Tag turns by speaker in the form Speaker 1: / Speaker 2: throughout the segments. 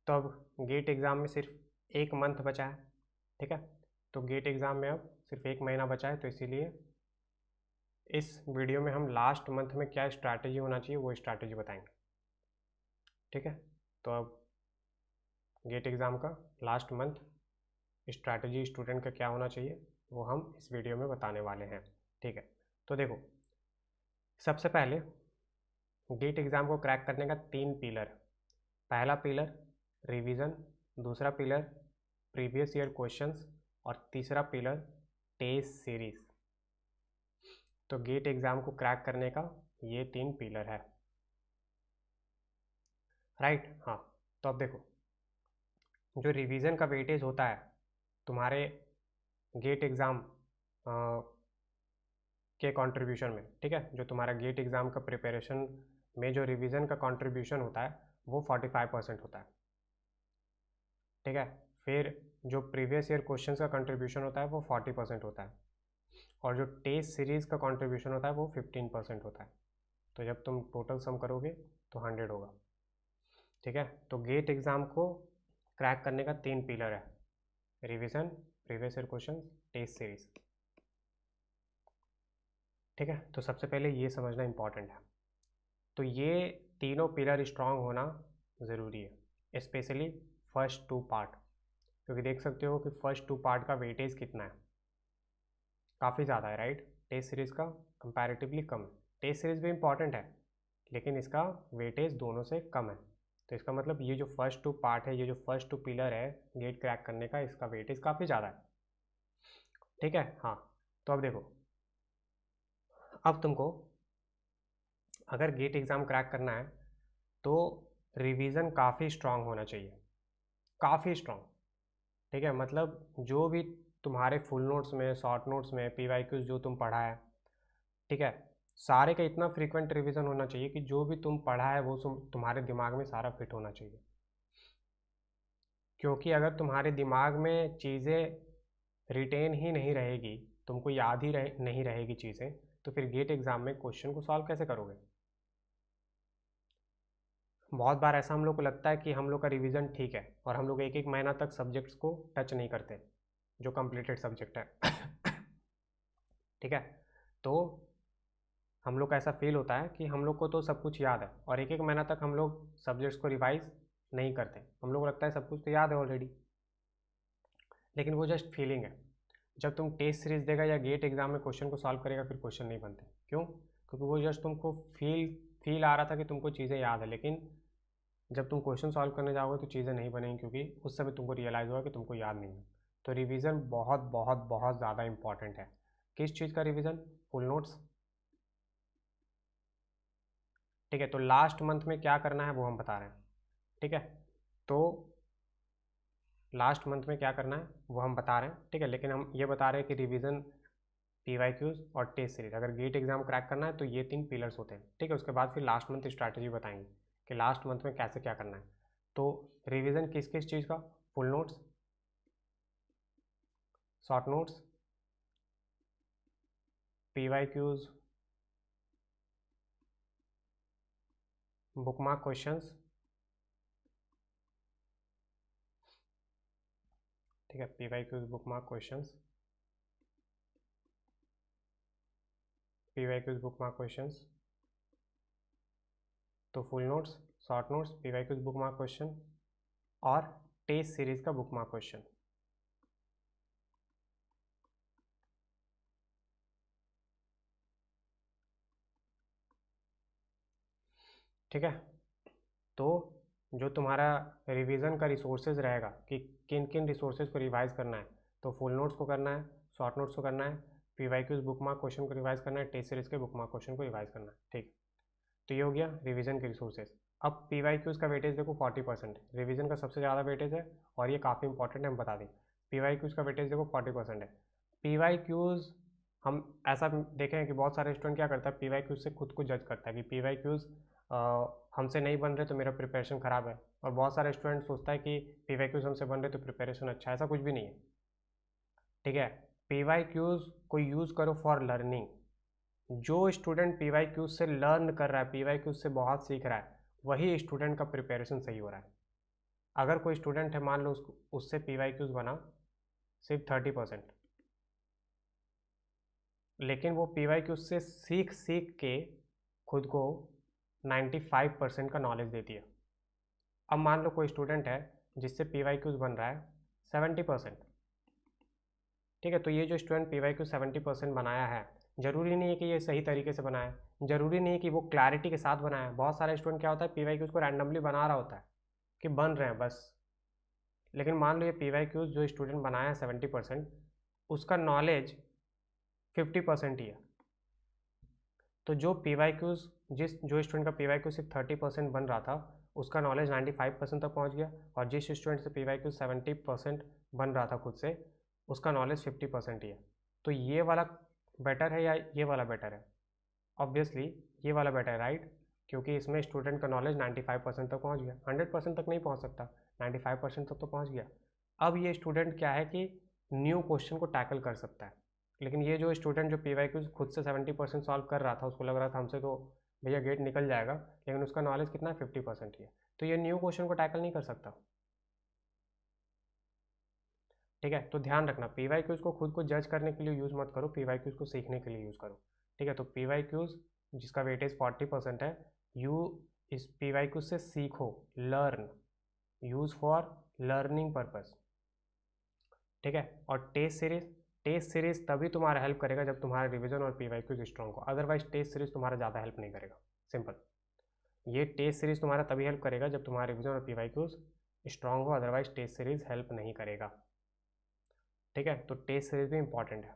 Speaker 1: तो अब gate exam में सिर्फ 1 मंथ बचा है, ठीक है। तो गेट एग्ज़ाम में अब सिर्फ 1 महीना बचा है, तो इसीलिए इस वीडियो में हम लास्ट मंथ में क्या स्ट्रैटेजी होना चाहिए वो स्ट्रैटेजी बताएंगे, ठीक है। तो अब गेट एग्ज़ाम का लास्ट मंथ स्ट्रैटेजी स्टूडेंट का क्या होना चाहिए वो हम इस वीडियो में बताने वाले हैं, ठीक है। तो देखो, सबसे पहले गेट एग्ज़ाम को क्रैक करने का 3 पिलर। पहला पिलर रिवीजन, दूसरा पिलर प्रीवियस ईयर क्वेश्चंस और तीसरा पिलर टेस्ट सीरीज। तो गेट एग्ज़ाम को क्रैक करने का ये 3 पिलर है, राइट। हाँ, तो अब देखो, जो रिवीजन का वेटेज होता है तुम्हारे गेट एग्ज़ाम के कंट्रीब्यूशन में, ठीक है, जो तुम्हारा गेट एग्ज़ाम का प्रिपरेशन में जो रिवीजन का कंट्रीब्यूशन होता है वो 45% होता है, ठीक है। फिर जो प्रीवियस ईयर क्वेश्चन का कंट्रीब्यूशन होता है वो 40% होता है, और जो टेस्ट सीरीज़ का कंट्रीब्यूशन होता है वो 15% होता है। तो जब तुम टोटल सम करोगे तो 100 होगा, ठीक है। तो गेट एग्ज़ाम को क्रैक करने का 3 पिलर है, revision, previous year question, test series, ठीक है। तो सबसे पहले ये समझना इम्पॉर्टेंट है। तो ये तीनों पिलर स्ट्रांग होना ज़रूरी है, स्पेशली फर्स्ट 2 पार्ट, क्योंकि देख सकते हो कि फर्स्ट 2 पार्ट का वेटेज कितना है, काफ़ी ज़्यादा है, राइट। टेस्ट सीरीज़ का कंपैरेटिवली कम है। टेस्ट सीरीज़ भी इम्पॉर्टेंट है लेकिन इसका वेटेज दोनों से कम है। तो इसका मतलब ये जो फर्स्ट 2 पार्ट है, ये जो फर्स्ट 2 पिलर है गेट क्रैक करने का, इसका वेटेज काफ़ी ज़्यादा है, ठीक है। हाँ, तो अब देखो, अब तुमको अगर गेट एग्ज़ाम क्रैक करना है तो रिवीजन काफ़ी स्ट्रांग होना चाहिए, काफ़ी स्ट्रांग, ठीक है। मतलब जो भी तुम्हारे फुल नोट्स में, शॉर्ट नोट्स में, PYQs जो तुम पढ़ा है, ठीक है, सारे का इतना फ्रीक्वेंट रिवीजन होना चाहिए कि जो भी तुम पढ़ा है वो तुम्हारे दिमाग में सारा फिट होना चाहिए। क्योंकि अगर तुम्हारे दिमाग में चीज़ें रिटेन ही नहीं रहेगी, तुमको याद ही नहीं रहेगी चीज़ें, तो फिर गेट एग्ज़ाम में क्वेश्चन को सॉल्व कैसे करोगे। बहुत बार ऐसा हम लोग को लगता है कि हम लोग का रिवीजन ठीक है और हम लोग 1-1 महीना तक सब्जेक्ट्स को टच नहीं करते जो कंप्लीटेड सब्जेक्ट है ठीक है। तो हम लोग का ऐसा फील होता है कि हम लोग को तो सब कुछ याद है और 1-1 महीना तक हम लोग सब्जेक्ट्स को रिवाइज नहीं करते, हम लोग को लगता है सब कुछ तो याद है ऑलरेडी, लेकिन वो जस्ट फीलिंग है। जब तुम टेस्ट सीरीज देगा या गेट एग्जाम में क्वेश्चन को सॉल्व करेगा फिर क्वेश्चन नहीं बनते, क्यों? क्योंकि वो जस्ट तुमको फील आ रहा था कि तुमको चीज़ें याद है, लेकिन जब तुम क्वेश्चन सॉल्व करने जाओगे तो चीज़ें नहीं बनेंगी, क्योंकि उस समय तुमको रियलाइज़ होगा कि तुमको याद नहीं है। तो रिवीजन बहुत बहुत बहुत ज़्यादा इंपॉर्टेंट है। किस चीज़ का रिवीजन? फुल नोट्स, ठीक है। तो लास्ट मंथ में क्या करना है वो हम बता रहे हैं, ठीक है। तो लास्ट मंथ में क्या करना है वो हम बता रहे हैं, ठीक है। लेकिन हम ये बता रहे हैं कि रिवीजन, PYQs और टेस्ट सीरीज, अगर गेट एग्जाम क्रैक करना है तो ये 3 पिलर्स होते हैं, ठीक है। उसके बाद फिर लास्ट मंथ स्ट्रैटेजी बताएंगे कि लास्ट मंथ में कैसे क्या करना है। तो रिवीजन किस किस चीज़ का? Full notes, short notes, PYQs, bookmark questions, ठीक है। PYQs, bookmark questions, PYQs, bookmark questions, तो full notes, short notes, PYQs, bookmark question और टेस्ट सीरीज का बुकमार्क क्वेश्चन, ठीक है। तो जो तुम्हारा रिवीजन का रिसोर्सेज रहेगा कि किन किन रिसोर्सेज को रिवाइज करना है, तो फुल नोट्स को करना है, शॉर्ट नोट्स को करना है, PYQs बुकमार्क क्वेश्चन को रिवाइज करना है, टेस्ट सीरीज के बुकमार्क क्वेश्चन को रिवाइज करना है, ठीक। तो ये हो गया रिवीजन के रिसोर्सेज। अब PYQs का वेटेज देखो 40%, रिवीजन का सबसे ज़्यादा वेटेज है और ये काफ़ी इंपॉर्टेंट है, हम बता दें। PYQs का वेटेज देखो 40% है। PYQs हम ऐसा देखें कि बहुत सारे स्टूडेंट क्या करता है, PYQs से खुद को जज करता है कि PYQs हमसे नहीं बन रहे तो मेरा प्रिपरेशन ख़राब है, और बहुत सारे स्टूडेंट सोचता है कि PYQs हमसे बन रहे तो प्रिपरेशन अच्छा है। ऐसा कुछ भी नहीं है, ठीक है। PYQs को यूज़ करो फॉर लर्निंग। जो स्टूडेंट PYQs से लर्न कर रहा है, PYQs से बहुत सीख रहा है, वही स्टूडेंट का प्रिपरेशन सही हो रहा है। अगर कोई स्टूडेंट है मान लो उससे PYQs बना सिर्फ 30%, लेकिन वो PYQs से सीख सीख के खुद को 95% का नॉलेज देती है। अब मान लो कोई स्टूडेंट है जिससे PYQs बन रहा है 70%, ठीक है। तो ये जो स्टूडेंट PYQ 70% बनाया है, ज़रूरी नहीं है कि ये सही तरीके से बनाया है, ज़रूरी नहीं है कि वो क्लैरिटी के साथ बनाया है। बहुत सारे स्टूडेंट क्या होता है PYQs को रैंडमली बना रहा होता है कि बन रहे हैं बस। लेकिन मान लो ये PYQs जो स्टूडेंट बनाया है 70%, उसका नॉलेज 50% ही है। तो जो PYQs जो स्टूडेंट का PYQ सिर्फ 30% बन रहा था, उसका नॉलेज 95% तक पहुंच गया, और जिस स्टूडेंट से PYQ 70% बन रहा था खुद से, उसका नॉलेज 50% ही है। तो ये वाला बेटर है या ये वाला बेटर है? ऑब्वियसली ये वाला बेटर है, राइट, क्योंकि इसमें स्टूडेंट का नॉलेज 95% तक पहुंच गया। 100% तक नहीं पहुंच सकता, 95% तक तो पहुंच गया। अब ये स्टूडेंट क्या है कि न्यू क्वेश्चन को टैकल कर सकता है। लेकिन ये जो स्टूडेंट जो PYQ खुद से 70% सॉल्व कर रहा था, उसको लग रहा था हमसे तो भैया गेट निकल जाएगा, लेकिन उसका नॉलेज कितना है 50% ही है, तो ये न्यू क्वेश्चन को टैकल नहीं कर सकता। ठीक है, तो ध्यान रखना PYQs को खुद को जज करने के लिए यूज़ मत करो, PYQs को सीखने के लिए यूज़ करो। ठीक है, तो PYQs जिसका वेटेज 40% है, इस PYQs से सीखो, learn, use for learning purpose. ठीक है, और टेस्ट सीरीज तभी तुम्हारा हेल्प करेगा जब तुम्हारा रिवीजन और PYQs स्ट्रॉन्ग हो, अदरवाइज टेस्ट सीरीज तुम्हारा ज़्यादा हेल्प नहीं करेगा। सिंपल, ये टेस्ट सीरीज तुम्हारा तभी हेल्प करेगा जब तुम्हारा रिवीजन और PYQs स्ट्रॉन्ग हो, अदरवाइज टेस्ट सीरीज हेल्प नहीं करेगा। ठीक है, तो टेस्ट सीरीज भी इंपॉर्टेंट है।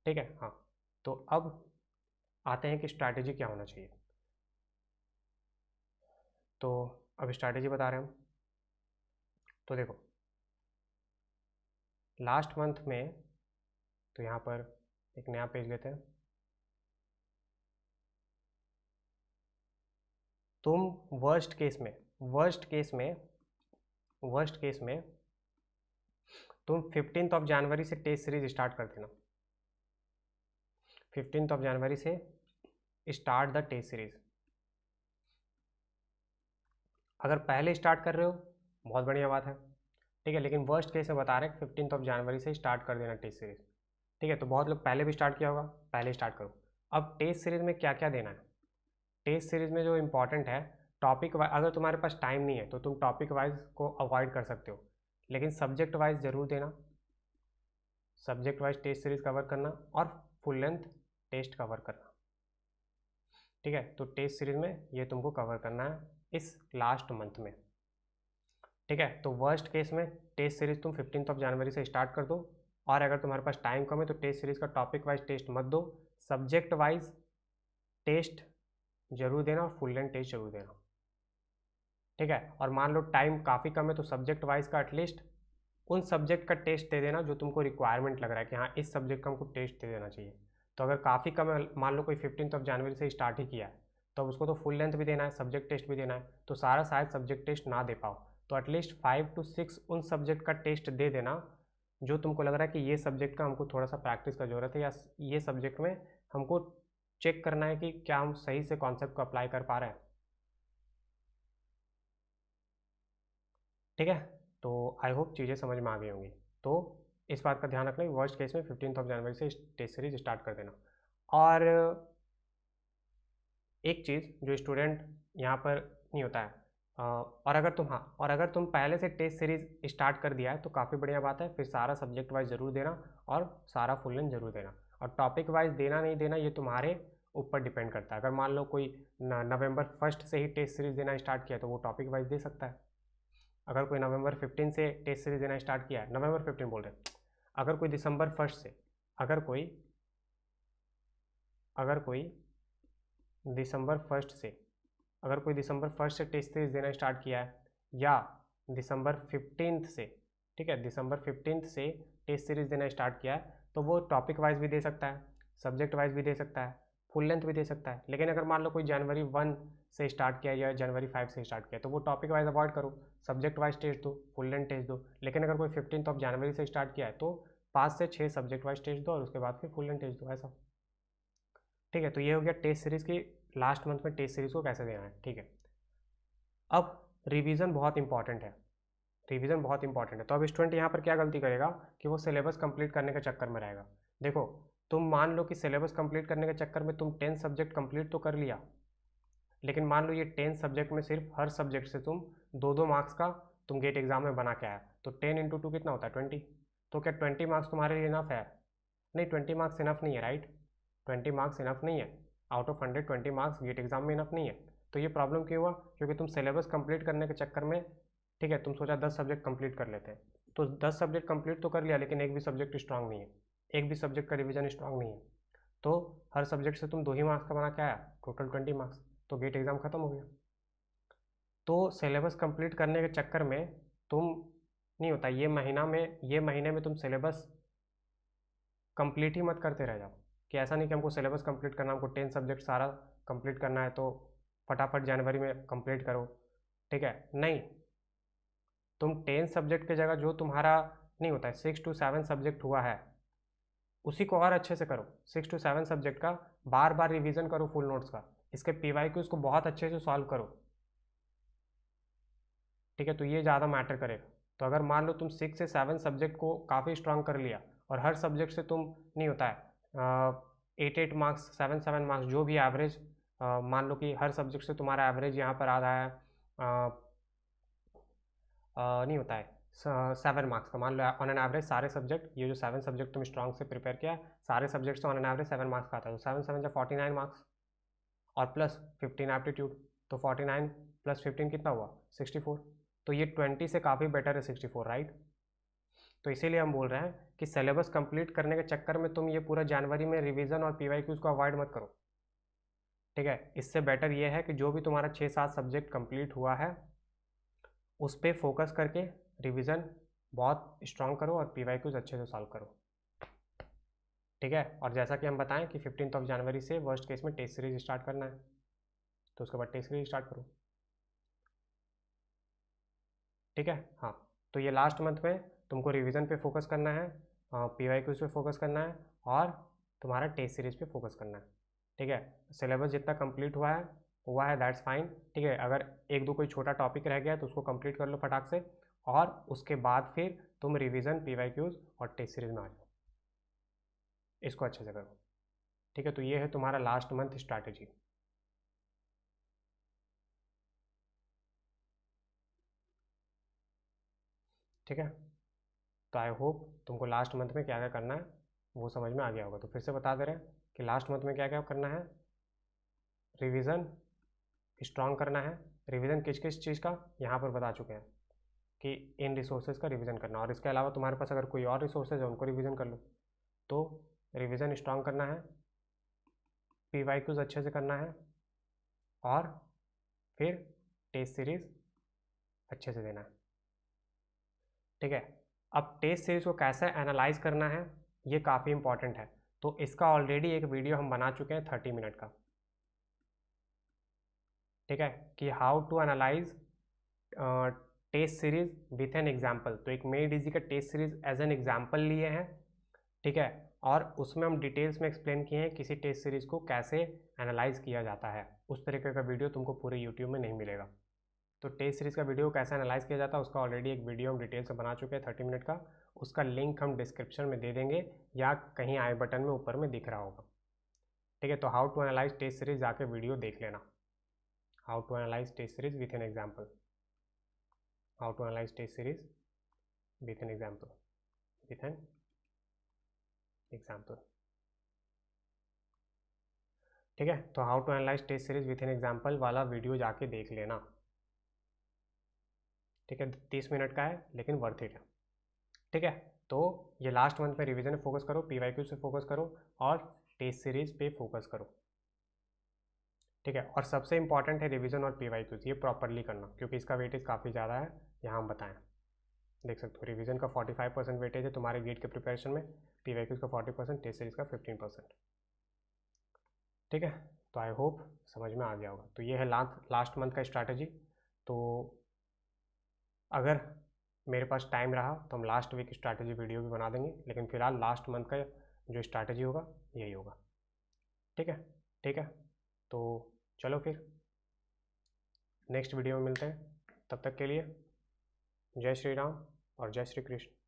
Speaker 1: ठीक है, हाँ, तो अब आते हैं कि स्ट्रैटेजी क्या होना चाहिए। तो अब स्ट्रैटेजी बता रहे हैं हम। तो देखो लास्ट मंथ में, तो यहाँ पर एक नया पेज लेते हैं। तुम वर्स्ट केस में तुम 15 जनवरी से टेस्ट सीरीज स्टार्ट कर देना। 15 जनवरी से स्टार्ट द टेस्ट सीरीज। अगर पहले स्टार्ट कर रहे हो बहुत बढ़िया बात है, ठीक है, लेकिन वर्स्ट केस में बता रहे हैं 15 जनवरी से स्टार्ट कर देना टेस्ट सीरीज। ठीक है, तो बहुत लोग पहले भी स्टार्ट किया होगा, पहले स्टार्ट करो। अब टेस्ट सीरीज में क्या क्या देना है? टेस्ट सीरीज में जो इंपॉर्टेंट है, टॉपिक वाइज, अगर तुम्हारे पास टाइम नहीं है तो तुम टॉपिक वाइज को अवॉइड कर सकते हो, लेकिन सब्जेक्ट वाइज ज़रूर देना। Subject wise test series cover करना और फुल लेंथ टेस्ट कवर करना। ठीक है, तो टेस्ट सीरीज में ये तुमको कवर करना है इस लास्ट मंथ में। ठीक है, तो वर्स्ट केस में टेस्ट सीरीज तुम 15 जनवरी से स्टार्ट कर दो, और अगर तुम्हारे पास टाइम कम है तो टेस्ट सीरीज का टॉपिक वाइज टेस्ट मत दो, सब्जेक्ट वाइज टेस्ट जरूर देना और फुल लेंथ टेस्ट जरूर देना। ठीक है, और मान लो टाइम काफ़ी कम है तो सब्जेक्ट वाइज का एटलीस्ट उन सब्जेक्ट का टेस्ट दे देना जो तुमको रिक्वायरमेंट लग रहा है कि हाँ इस सब्जेक्ट का हमको टेस्ट दे देना चाहिए। तो अगर काफ़ी कम है, मान लो कोई 15 जनवरी से स्टार्ट ही किया है, तो उसको तो फुल लेंथ भी देना है, सब्जेक्ट टेस्ट भी देना है, तो सारा शायद सब्जेक्ट टेस्ट ना दे पाओ, तो एटलीस्ट 5 to 6 उन सब्जेक्ट का टेस्ट दे देना जो तुमको लग रहा है कि ये सब्जेक्ट का हमको थोड़ा सा प्रैक्टिस का ज़रूरत है, या ये सब्जेक्ट में हमको चेक करना है कि क्या हम सही से कॉन्सेप्ट को अप्लाई कर पा रहे हैं। ठीक है, तो आई होप चीज़ें समझ में आ गई होंगी। तो इस बात का ध्यान रखना कि वर्स्ट केस में 15 जनवरी से टेस्ट सीरीज स्टार्ट कर देना। और एक चीज़ जो स्टूडेंट यहाँ पर नहीं होता है, और अगर तुम पहले से टेस्ट सीरीज स्टार्ट कर दिया है तो काफ़ी बढ़िया बात है, फिर सारा सब्जेक्ट वाइज ज़रूर देना और सारा फुल लेंथ जरूर देना। और टॉपिक वाइज देना नहीं देना ये तुम्हारे ऊपर डिपेंड करता है। अगर मान लो कोई नवंबर 1 से ही टेस्ट सीरीज देना स्टार्ट किया तो वो टॉपिक वाइज दे सकता है। अगर कोई नवंबर 15 से टेस्ट सीरीज देना स्टार्ट किया है, नवंबर 15 बोल रहे हैं, अगर कोई दिसंबर 1 से, अगर कोई दिसंबर 1 से टेस्ट सीरीज देना स्टार्ट किया है, या दिसंबर 15 से, ठीक है, दिसंबर 15 से टेस्ट सीरीज देना स्टार्ट किया है, तो वो टॉपिक वाइज भी दे सकता है, सब्जेक्ट वाइज भी दे सकता है, फुल लेंथ भी दे सकता है। लेकिन अगर मान लो कोई जनवरी 1 से स्टार्ट किया या जनवरी 5 से स्टार्ट किया तो वो टॉपिक वाइज अवॉइड करो, सब्जेक्ट वाइज टेस्ट दो, फुल लेंथ टेस्ट दो। लेकिन अगर कोई 15 जनवरी से स्टार्ट किया है तो 5 से 6 सब्जेक्ट वाइज टेस्ट दो और उसके बाद फिर फुल लेंथ टेस्ट दो, ऐसा। ठीक है, तो ये हो गया टेस्ट सीरीज़ की लास्ट मंथ में टेस्ट सीरीज़ को कैसे देना है। ठीक है, अब रिवीजन बहुत इंपॉर्टेंट है, रिवीजन बहुत इंपॉर्टेंट है। तो अब स्टूडेंट यहाँ पर क्या गलती करेगा कि वो सिलेबस कंप्लीट करने के चक्कर में रहेगा। देखो तुम मान लो कि सिलेबस कंप्लीट करने के चक्कर में तुम 10 सब्जेक्ट कंप्लीट तो कर लिया, लेकिन मान लो ये 10 सब्जेक्ट में सिर्फ हर सब्जेक्ट से तुम 2-2 मार्क्स का तुम गेट एग्जाम में बना के आया, तो 10 इंटू 2 कितना होता है 20। तो क्या 20 मार्क्स तुम्हारे लिए इनफ है? नहीं, 20 मार्क्स इनफ नहीं है, राइट। 20 मार्क्स इनफ नहीं है, out of 100 20 marks gate exam में इनफ नहीं है। तो ये प्रॉब्लम क्यों हुआ? क्योंकि तुम सिलेबस कंप्लीट करने के चक्कर में, ठीक है, तुम सोचा 10 सब्जेक्ट कंप्लीट कर लेते हैं, तो 10 सब्जेक्ट कंप्लीट तो कर लिया, लेकिन एक भी सब्जेक्ट स्ट्रांग नहीं है, एक भी सब्जेक्ट का रिवीजन स्ट्रांग नहीं है। तो हर सब्जेक्ट से तुम 2 ही मार्क्स का बना के आया, टोटल 20 मार्क्स, तो गेट एग्जाम खत्म हो गया। तो सिलेबस कंप्लीट करने के चक्कर में तुम नहीं होता, ये महीने में तुम सिलेबस कंप्लीट ही मत करते रह जाओ, कि ऐसा नहीं कि हमको सिलेबस कंप्लीट करना, हमको 10 सब्जेक्ट सारा कंप्लीट करना है तो फटाफट जनवरी में कंप्लीट करो, ठीक है, नहीं। तुम 10 सब्जेक्ट की जगह जो तुम्हारा नहीं होता है 6 to 7 सब्जेक्ट हुआ है, उसी को और अच्छे से करो। 6 to 7 सब्जेक्ट का बार बार रिवीजन करो, फुल नोट्स का, इसके PYQs को बहुत अच्छे से सॉल्व करो, ठीक है, तो ये ज़्यादा मैटर करेगा। तो अगर मान लो तुम 6 से 7 सब्जेक्ट को काफ़ी स्ट्रांग कर लिया, और हर सब्जेक्ट से तुम नहीं होता है 8-8 मार्क्स 7-7 मार्क्स जो भी एवरेज, मान लो कि हर सब्जेक्ट से तुम्हारा एवरेज यहाँ पर आ रहा है नहीं होता है 7 मार्क्स का, मान लो ऑन एन एवरेज सारे सब्जेक्ट, ये जो 7 सब्जेक्ट तुम स्ट्रांग से प्रिपेयर किया, सारे सब्जेक्ट से ऑन एन एवरेज 7 मार्क्स का आता है, तो 7-7 से 49 मार्क्स, और प्लस 15 एप्टीट्यूड, तो 49 प्लस 15 कितना हुआ 64। तो ये 20 से काफ़ी बेटर है 64, राइट। तो इसीलिए हम बोल रहे हैं कि सिलेबस कंप्लीट करने के चक्कर में तुम ये पूरा जनवरी में रिवीजन और PYQs को अवॉइड मत करो, ठीक है। इससे बेटर ये है कि जो भी तुम्हारा 6-7 सब्जेक्ट कंप्लीट हुआ है उस पर फोकस करके रिवीजन बहुत स्ट्रांग करो और PYQs अच्छे से सॉल्व करो, ठीक है। और जैसा कि हम बताएं कि 15 जनवरी से वर्स्ट केस में टेस्ट सीरीज स्टार्ट करना है, तो उसके बाद टेस्ट सीरीज स्टार्ट करो, ठीक है। हाँ, तो ये लास्ट मंथ में तुमको रिवीजन पे फोकस करना है, PYQs पे फोकस करना है, और तुम्हारा टेस्ट सीरीज पे फोकस करना है, ठीक है। सिलेबस जितना कंप्लीट हुआ है दैट्स फाइन, ठीक है। अगर एक दो कोई छोटा टॉपिक रह गया तो उसको कंप्लीट कर लो फटाक से, और उसके बाद फिर तुम रिवीजन PYQs और टेस्ट सीरीज में आ जाओ, इसको अच्छे से करो, ठीक है। तो ये है तुम्हारा लास्ट मंथ स्ट्रैटेजी, ठीक है। तो आई होप तुमको लास्ट मंथ में क्या क्या करना है वो समझ में आ गया होगा। तो फिर से बता दे रहे हैं कि लास्ट मंथ में क्या क्या करना है। रिवीजन स्ट्रांग करना है, रिवीजन किस किस चीज़ का यहाँ पर बता चुके हैं कि इन रिसोर्सेज का रिवीजन करना, और इसके अलावा तुम्हारे पास अगर कोई और रिसोर्सेज है उनको रिवीजन कर लो। तो रिवीजन स्ट्रांग करना है, PYQs अच्छे से करना है, और फिर टेस्ट सीरीज अच्छे से देना है, ठीक है। अब टेस्ट सीरीज को कैसे एनालाइज करना है ये काफ़ी इंपॉर्टेंट है, तो इसका ऑलरेडी एक वीडियो हम बना चुके हैं 30 मिनट का, ठीक है, कि how to analyse test series with an example. तो एक मेड इजी का test series as an example लिए हैं, ठीक है, और उसमें हम डिटेल्स में एक्सप्लेन किए हैं किसी टेस्ट सीरीज को कैसे एनालाइज किया जाता है। उस तरीके का वीडियो तुमको पूरे यूट्यूब में नहीं मिलेगा। तो टेस्ट सीरीज़ का वीडियो कैसे एनालाइज किया जाता है उसका ऑलरेडी एक वीडियो हम डिटेल से बना चुके हैं 30 मिनट का, उसका लिंक हम डिस्क्रिप्शन में दे देंगे या कहीं आई बटन में ऊपर में दिख रहा होगा, ठीक है। तो how to analyse test series जाके वीडियो देख लेना, how to analyse test series with an example, how to analyse test series with an example, with an example, ठीक है। तो how to analyse test series with an example वाला video जाके देख लेना, ठीक है। 30 मिनट का है लेकिन वर्थ इट है, ठीक है। तो ये लास्ट मंथ में रिवीजन पे फोकस करो, PYQ से फोकस करो, और टेस्ट सीरीज पे फोकस करो, ठीक है। और सबसे इंपॉर्टेंट है रिवीजन और PYQ, ये प्रॉपरली करना क्योंकि इसका वेटेज काफ़ी ज़्यादा है। यहाँ हम बताएं, देख सकते हो रिवीजन का 45% वेटेज है तुम्हारे गेट के प्रिपरेशन में, PYQ का 40%, टेस्ट सीरीज का 15%, ठीक है। तो आई होप समझ में आ गया होगा। तो ये है लास्ट मंथ का स्ट्रैटेजी। तो अगर मेरे पास टाइम रहा तो हम लास्ट वीक स्ट्रैटेजी वीडियो भी बना देंगे, लेकिन फिलहाल लास्ट मंथ का जो स्ट्रैटेजी होगा यही होगा, ठीक है। ठीक है, तो चलो फिर नेक्स्ट वीडियो में मिलते हैं। तब तक के लिए जय श्री राम और जय श्री कृष्ण।